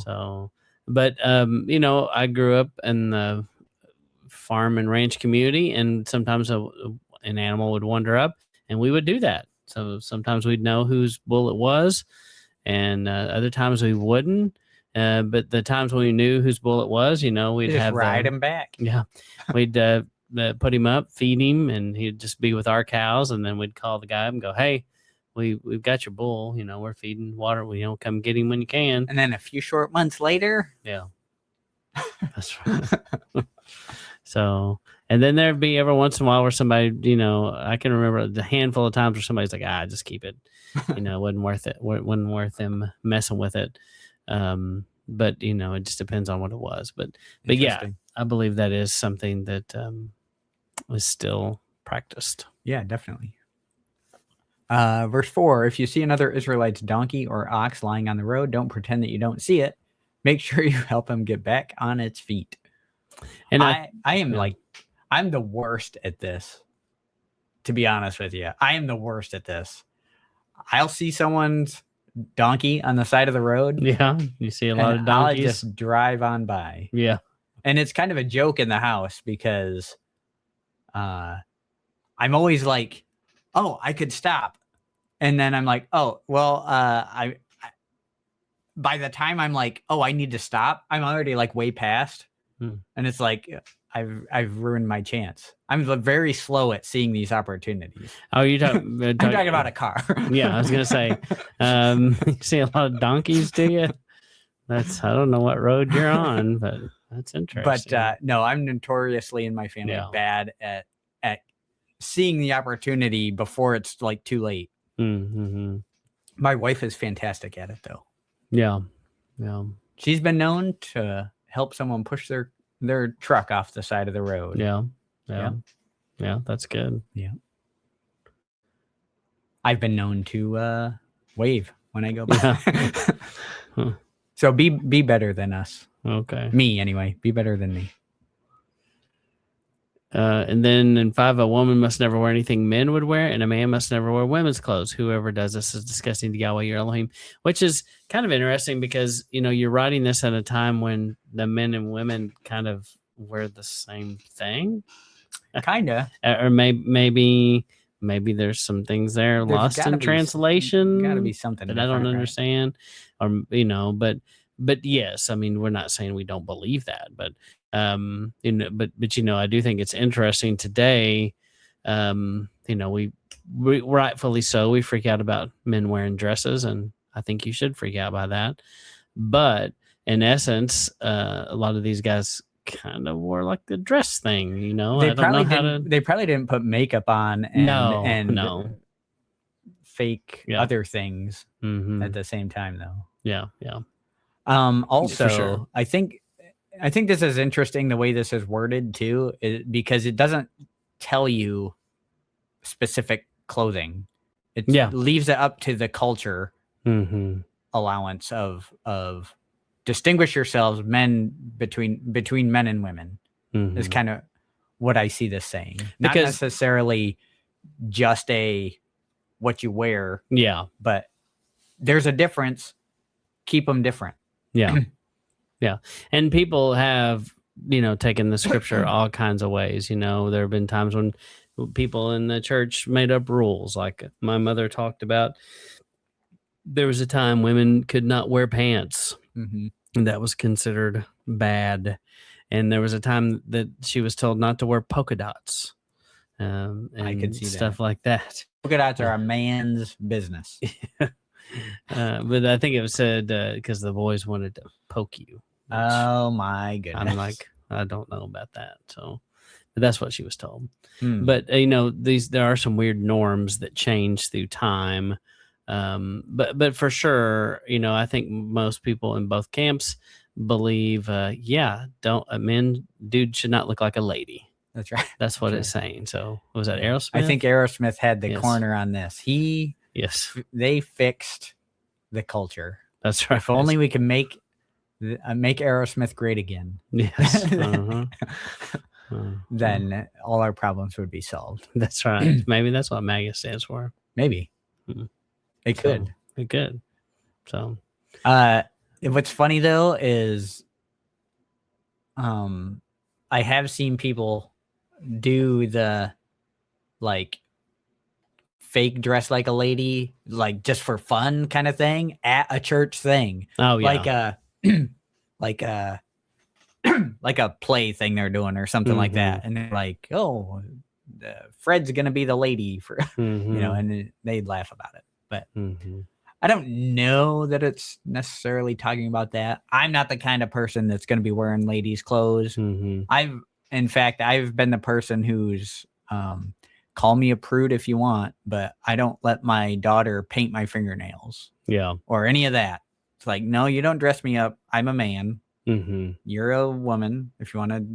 So, but, I grew up in the farm and ranch community, and sometimes an animal would wander up and we would do that. So sometimes we'd know whose bull it was, and other times we wouldn't. But the times when we knew whose bull it was, we'd just ride him back. Yeah, we'd put him up, feed him, and he'd just be with our cows. And then we'd call the guy up and go, "Hey, we've got your bull. We're feeding water. Come get him when you can." And then a few short months later, that's right. So, and then there'd be every once in a while where somebody, I can remember the handful of times where somebody's like, just keep it. It wasn't worth it. Wasn't worth them messing with it. But, it just depends on what it was. But yeah, I believe that is something that is still practiced. Yeah, definitely. Verse 4, if you see another Israelite's donkey or ox lying on the road, don't pretend that you don't see it. Make sure you help him get back on its feet. And I am I'm the worst at this, to be honest with you. I am the worst at this. I'll see someone's donkey on the side of the road. Yeah, you see a lot of donkeys. I'll just drive on by. Yeah. And it's kind of a joke in the house because I'm always like, oh, I could stop. And then I'm like, oh, well, I by the time I'm like, oh, I need to stop, I'm already like way past. And it's like, I've ruined my chance. I'm very slow at seeing these opportunities. Oh, you're talking I'm talking about a car. Yeah, I was going to say, you see a lot of donkeys, do you? I don't know what road you're on, but that's interesting. But no, I'm notoriously in my family bad at seeing the opportunity before it's like too late. Mm-hmm. My wife is fantastic at it, though. Yeah. She's been known to help someone push their truck off the side of the road. Yeah, that's good. Yeah. I've been known to wave when I go by. Huh. So be better than us. Okay. Me, anyway. Be better than me. And then in 5, a woman must never wear anything men would wear, and a man must never wear women's clothes. Whoever does this is disgusting to Yahweh your Elohim, which is kind of interesting because, you're writing this at a time when the men and women kind of wear the same thing. Kind of. Or maybe there's some things there lost in translation. Got to be something that I don't understand. Right? But yes, I mean, we're not saying we don't believe that, but I do think it's interesting today. We rightfully so, we freak out about men wearing dresses, and I think you should freak out by that. But in essence, a lot of these guys kind of wore like the dress thing, They probably didn't put makeup on and fake other things at the same time, though. Yeah. Also, sure. I think this is interesting the way this is worded too, because it doesn't tell you specific clothing. It leaves it up to the culture allowance of distinguish yourselves between men and women is kind of what I see this saying. Not necessarily just what you wear. Yeah. But there's a difference. Keep them different. Yeah. Yeah. And people have, taken the scripture all kinds of ways. There have been times when people in the church made up rules. Like my mother talked about, there was a time women could not wear pants. And that was considered bad. And there was a time that she was told not to wear polka dots. And I could see stuff like that. Polka dots are a man's business. But I think it was said because the boys wanted to poke you. Oh my goodness! I'm like, I don't know about that. So, but that's what she was told. But there are some weird norms that change through time. But for sure, I think most people in both camps believe, dude should not look like a lady. That's right. That's what it's saying. So was that Aerosmith? I think Aerosmith had the corner on this. They fixed the culture. That's right. If only we can make Aerosmith great again. Yes. Then all our problems would be solved. That's right. Maybe that's what MAGA stands for. Maybe. It could. So, what's funny though is, I have seen people do the fake dress like a lady, like just for fun kind of thing at a church thing. Oh yeah. Like a play thing they're doing or something like that. And they're like, oh, Fred's going to be the lady for, and they'd laugh about it. But I don't know that it's necessarily talking about that. I'm not the kind of person that's going to be wearing ladies' clothes. I've been the person who's, call me a prude if you want, but I don't let my daughter paint my fingernails. Yeah. Or any of that. It's like, no, you don't dress me up. I'm a man. You're a woman. If you want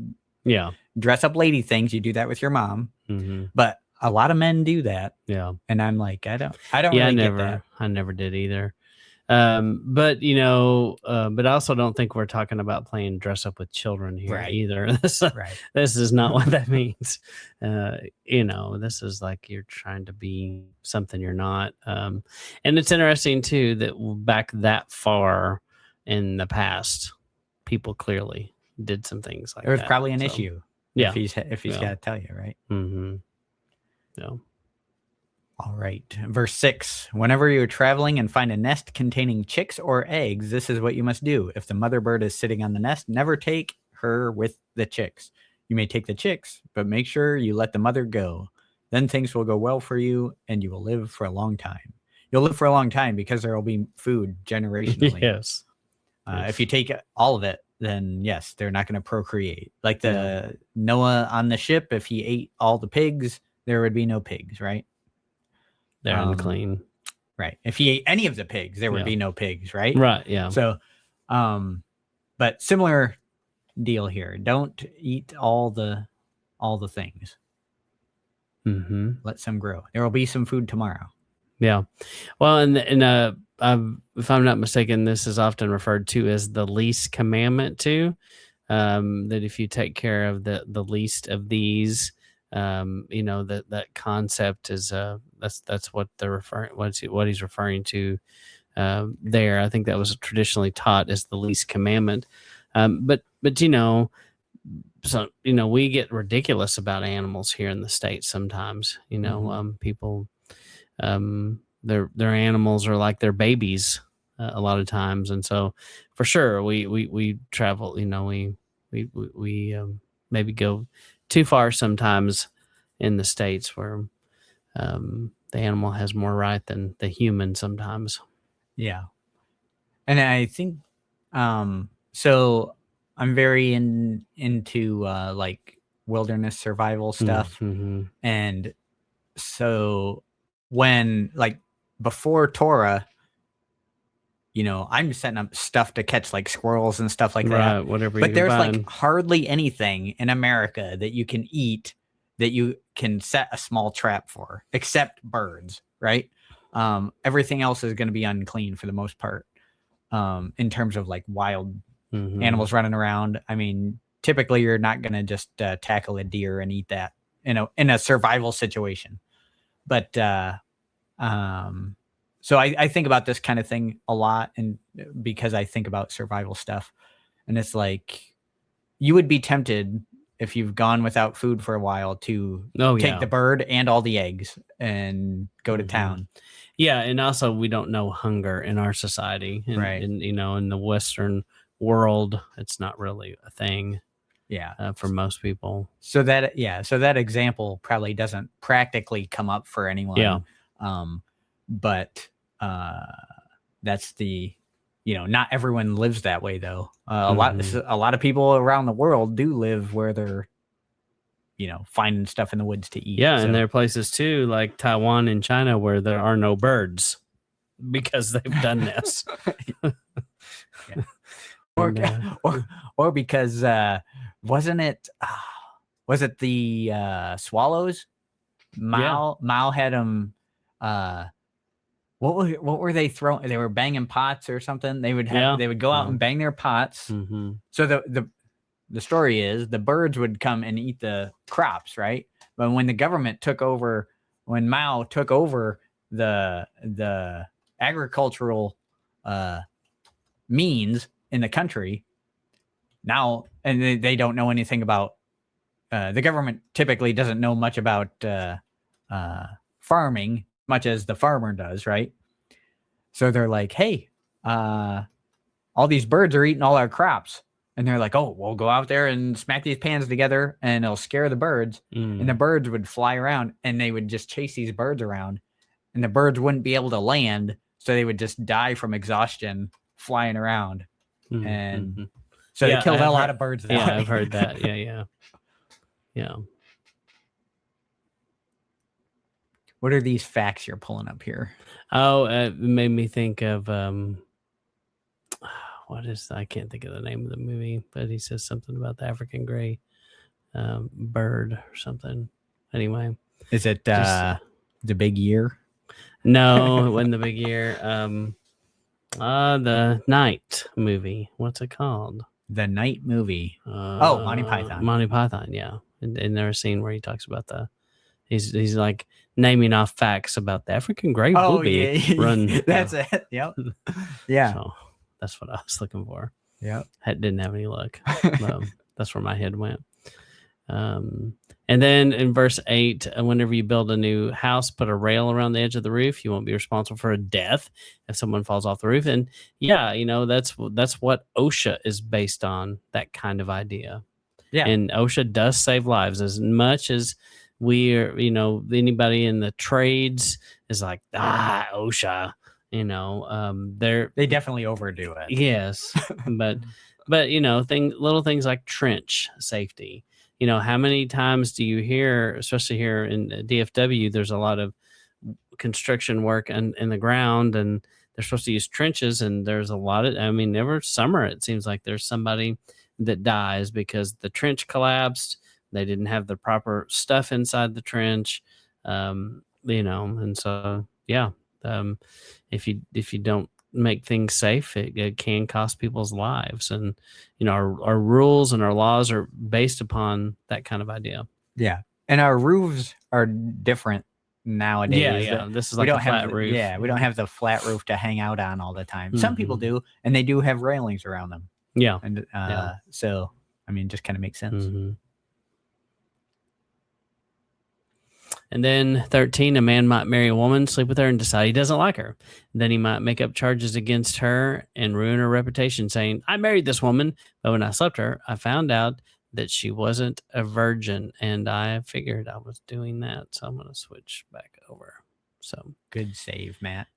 to dress up lady things, you do that with your mom. But a lot of men do that. Yeah. And I'm like, I don't Yeah, really get that. I never did either. But but I also don't think we're talking about playing dress up with children here Right. either. This Right. this is not what that means. This is like you're trying to be something you're not. And it's interesting too that back that far in the past, people clearly did some things like There was that. probably an So, issue. yeah. If he's Yeah. got to tell you, right? Mm-hmm. Yeah. All right. Verse 6. Whenever you're traveling and find a nest containing chicks or eggs, this is what you must do. If the mother bird is sitting on the nest, never take her with the chicks. You may take the chicks, but make sure you let the mother go. Then things will go well for you and you will live for a long time. You'll live for a long time because there will be food generationally. Yes. If you take all of it, then yes, they're not going to procreate. Like the Noah on the ship, if he ate all the pigs, there would be no pigs, right? They're unclean. Right. If he ate any of the pigs, there would be no pigs, right? Right. Yeah. So, but similar deal here. Don't eat all the things. Mm-hmm. Let some grow. There will be some food tomorrow. Yeah. Well, and if I'm not mistaken, this is often referred to as the least commandment too. That if you take care of the least of these, that concept is that's what they're referring what he's referring to there. I think that was traditionally taught as the least commandment. But so we get ridiculous about animals here in the States sometimes. People their animals are like their babies a lot of times, and so for sure we travel. We maybe go too far sometimes in the States where the animal has more right than the human sometimes. Yeah. And I think so I'm very into like wilderness survival stuff. Mm-hmm. And so when like before Torah, I'm setting up stuff to catch like squirrels and stuff like that. Right, whatever. But you there's find. like hardly anything in America that you can eat that you can set a small trap for, except birds, right? Everything else is going to be unclean for the most part. In terms of like wild animals running around. I mean, typically you're not going to just tackle a deer and eat that in a survival situation. But so I think about this kind of thing a lot, and because I think about survival stuff, and it's like you would be tempted if you've gone without food for a while to take the bird and all the eggs and go to town. Yeah, and also we don't know hunger in our society, Right? And in the Western world, it's not really a thing. Yeah, for most people. So that example probably doesn't practically come up for anyone. Yeah. But that's the, not everyone lives that way though. A lot of people around the world do live where they're, finding stuff in the woods to eat. Yeah, and there are places too, like Taiwan and China, where there are no birds because they've done this. Or because wasn't it? Was it the swallows? Mao had them. What were they throwing? They were banging pots or something. They would go out and bang their pots. Mm-hmm. So the story is the birds would come and eat the crops, right? But when the government took over, when Mao took over the agricultural means in the country now, and they don't know anything about the government typically doesn't know much about farming much as the farmer does, right? So they're like, hey, all these birds are eating all our crops. And they're like, oh, we'll go out there and smack these pans together and it'll scare the birds. And the birds would fly around and they would just chase these birds around and the birds wouldn't be able to land. So they would just die from exhaustion flying around. And so they killed a lot of birds. Yeah, I've heard that. Yeah. What are these facts you're pulling up here? Oh, it made me think of I can't think of the name of the movie, but he says something about the African gray bird or something. Anyway, Is it the big year? No, it wasn't the big year. The Night movie. What's it called? The Night movie. Monty Python. Monty Python, yeah. And there's a scene where he talks about he's like naming off facts about the African gray booby run. That's it. Yep. Yeah. So that's what I was looking for. Yep. Didn't have any luck. That's where my head went. And then in verse 8, whenever you build a new house, put a rail around the edge of the roof. You won't be responsible for a death if someone falls off the roof. And yeah, that's what OSHA is based on, that kind of idea. Yeah. And OSHA does save lives as much as we are, anybody in the trades is like, OSHA, they definitely overdo it. Yes. but little things like trench safety. How many times do you hear, especially here in DFW, there's a lot of construction work in the ground, and they're supposed to use trenches, and there's a lot of, every summer it seems like there's somebody that dies because the trench collapsed. They didn't have the proper stuff inside the trench, and so, yeah, if you don't make things safe, it can cost people's lives. And our rules and our laws are based upon that kind of idea. Yeah. And our roofs are different nowadays. Yeah. This is like a flat roof. Yeah, we don't have the flat roof to hang out on all the time. Some people do, and they do have railings around them. Yeah. And so just kind of makes sense. And then 13, a man might marry a woman, sleep with her, and decide he doesn't like her. Then he might make up charges against her and ruin her reputation, saying, I married this woman, but when I slept her, I found out that she wasn't a virgin, and I figured I was doing that. So I'm going to switch back over. So good save, Matt.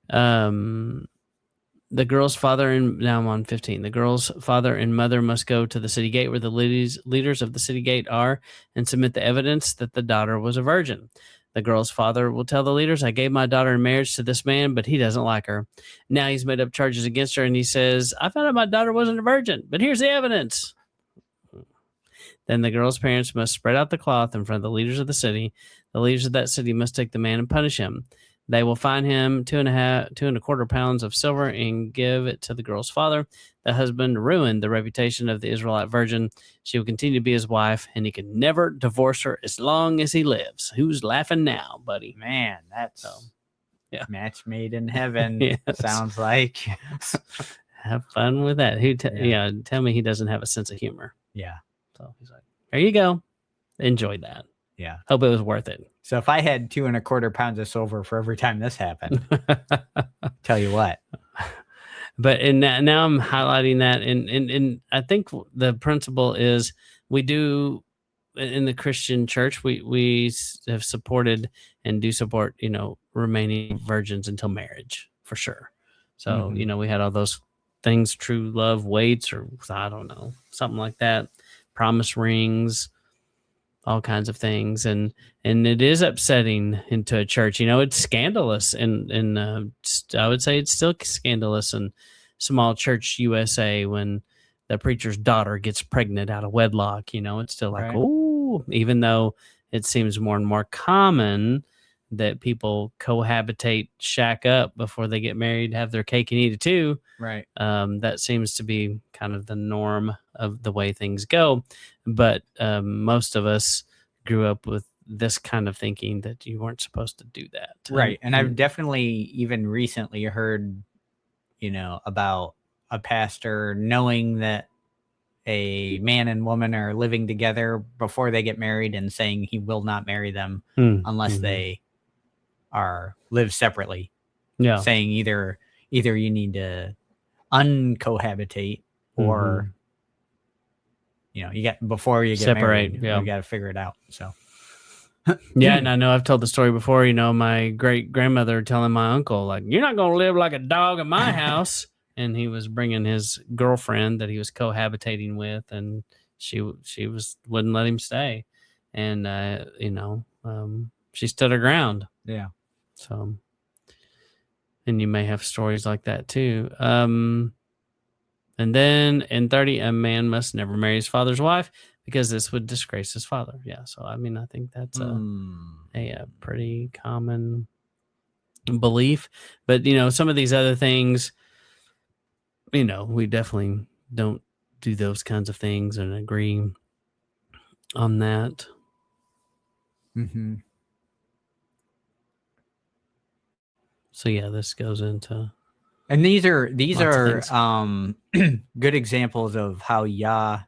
The girl's father, and now I'm on 15. The girl's father and mother must go to the city gate where the leaders of the city gate are and submit the evidence that the daughter was a virgin. The girl's father will tell the leaders, I gave my daughter in marriage to this man, but he doesn't like her. Now he's made up charges against her, and he says, I found out my daughter wasn't a virgin, but here's the evidence. Then the girl's parents must spread out the cloth in front of the leaders of the city. The leaders of that city must take the man and punish him. They will fine him 2.25 pounds of silver and give it to the girl's father. The husband ruined the reputation of the Israelite virgin. She will continue to be his wife, and he can never divorce her as long as he lives. Who's laughing now, buddy? Man, that's match made in heaven. Yes. Sounds like. Have fun with that. Tell me he doesn't have a sense of humor. Yeah. So he's like, there you go. Enjoyed that. Yeah. Hope it was worth it. So if I had 2.25 pounds of silver for every time this happened, tell you what. But now I'm highlighting that, and I think the principle is we do in the Christian church, we have supported and do support, remaining virgins until marriage for sure. So, we had all those things, true love waits, or I don't know, something like that, promise rings, all kinds of things. And it is upsetting into a church, it's scandalous. And I would say it's still scandalous in small church USA when the preacher's daughter gets pregnant out of wedlock, it's still like, oh, even though it seems more and more common that people cohabitate, shack up before they get married, have their cake and eat it too. Right. That seems to be kind of the norm of the way things go. But most of us grew up with this kind of thinking that you weren't supposed to do that. Right. And I've definitely even recently heard, about a pastor knowing that a man and woman are living together before they get married and saying he will not marry them unless they live separately. Yeah. Saying either you need to uncohabitate or you got before you get separate. Married, you got to figure it out. So yeah, and I know I've told the story before, my great grandmother telling my uncle, like, you're not going to live like a dog in my house. And he was bringing his girlfriend that he was cohabitating with, and she wouldn't let him stay. And, she stood her ground. Yeah. So, and you may have stories like that too. And then in 30, a man must never marry his father's wife because this would disgrace his father. Yeah. So, I mean, I think that's a pretty common belief. But, some of these other things, we definitely don't do those kinds of things and agree on that. Mm-hmm. So, yeah, this goes into... And these are good examples of how Yah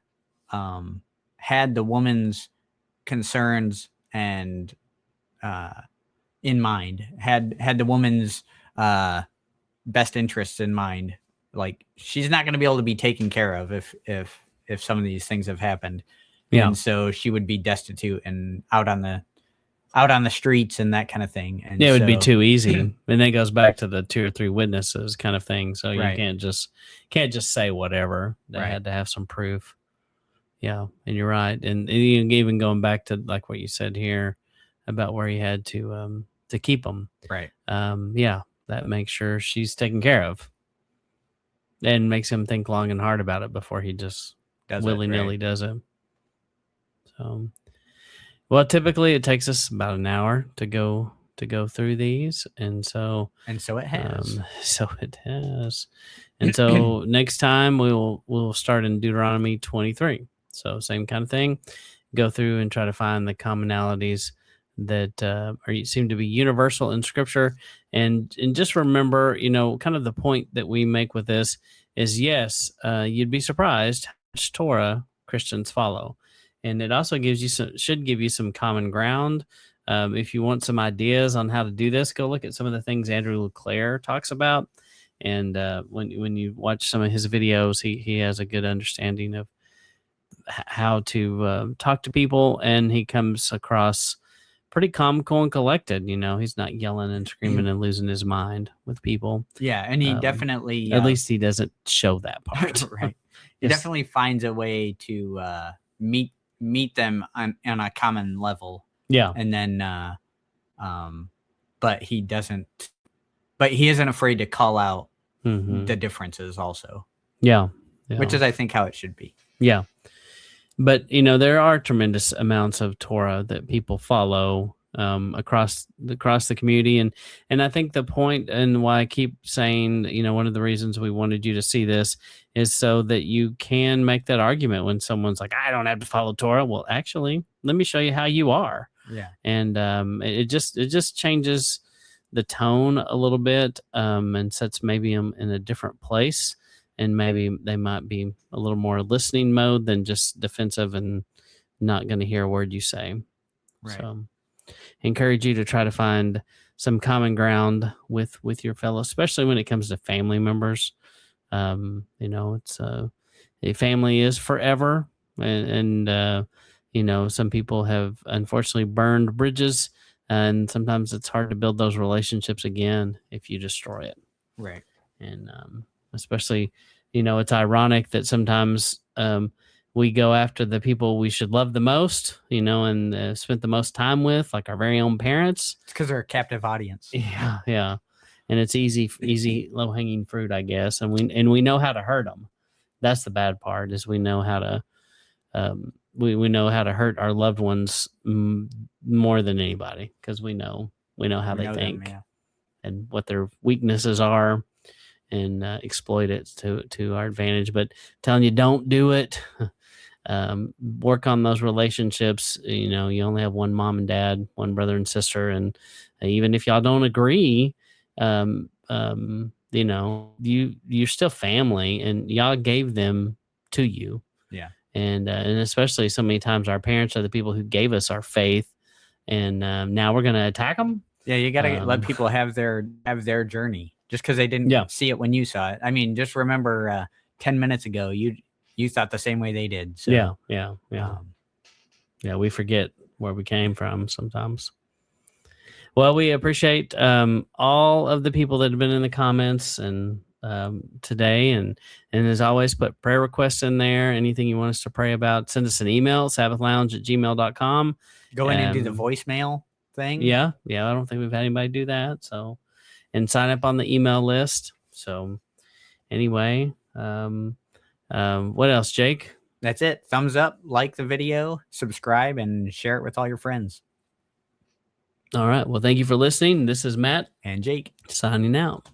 had the woman's concerns and in mind, had the woman's best interests in mind. Like, she's not going to be able to be taken care of if some of these things have happened. Yeah. And so she would be destitute and out on the streets and that kind of thing. And it would be too easy. And then it goes back to the 2 or 3 witnesses kind of thing. So you Right. can't just say whatever. They had to have some proof. Yeah, and you're right. And even going back to like what you said here about where he had to keep them. Right. Yeah, that makes sure she's taken care of, and makes him think long and hard about it before he just willy-nilly does it. So, well, typically it takes us about an hour to go through these, and so it has. And so next time we'll start in Deuteronomy 23. So same kind of thing, go through and try to find the commonalities that seem to be universal in Scripture, and just remember, kind of the point that we make with this is, yes, you'd be surprised how much Torah Christians follow. And it also should give you some common ground. If you want some ideas on how to do this, go look at some of the things Andrew LeClaire talks about. And when you watch some of his videos, he has a good understanding of how to talk to people, and he comes across pretty comical and collected. He's not yelling and screaming and losing his mind with people. Yeah, and he definitely... at least he doesn't show that part. Right. He definitely finds a way to meet them on a common level. Yeah. And then but he isn't afraid to call out the differences also. Yeah. Which is, I think, how it should be. Yeah. But, there are tremendous amounts of Torah that people follow across the community. And I think the point, and why I keep saying, one of the reasons we wanted you to see this is so that you can make that argument when someone's like, I don't have to follow Torah. Well, actually, let me show you how you are. Yeah. And it just changes the tone a little bit, and sets maybe them in a different place. And maybe they might be a little more listening mode than just defensive and not going to hear a word you say. Right. So encourage you to try to find some common ground with your fellows, especially when it comes to family members. It's a family is forever. And some people have unfortunately burned bridges, and sometimes it's hard to build those relationships again if you destroy it. Right. And especially, it's ironic that sometimes we go after the people we should love the most, and spent the most time with, like our very own parents. It's because they're a captive audience. Yeah, yeah. And it's easy, low-hanging fruit, I guess. And we know how to hurt them. That's the bad part, is we know how to we know how to hurt our loved ones more than anybody, because we know how they think, and what their weaknesses are, and exploit it to our advantage. But telling you, don't do it. Work on those relationships. You only have one mom and dad, one brother and sister, and even if y'all don't agree, you're still family, and y'all gave them to you. Yeah. And especially so many times our parents are the people who gave us our faith, and now we're going to attack them. Yeah, you got to let people have their journey, just because they didn't see it when you saw it. I mean, just remember 10 minutes ago, you thought the same way they did. So, yeah, we forget where we came from sometimes. Well, we appreciate all of the people that have been in the comments and today, and as always, put prayer requests in there. Anything you want us to pray about, send us an email, sabbathlounge@gmail.com. Go in and do the voicemail thing. Yeah, I don't think we've had anybody do that. So, and sign up on the email list. So anyway, what else, Jake? That's it. Thumbs up, like the video, subscribe, and share it with all your friends. All right. Well, thank you for listening. This is Matt And Jake. signing out.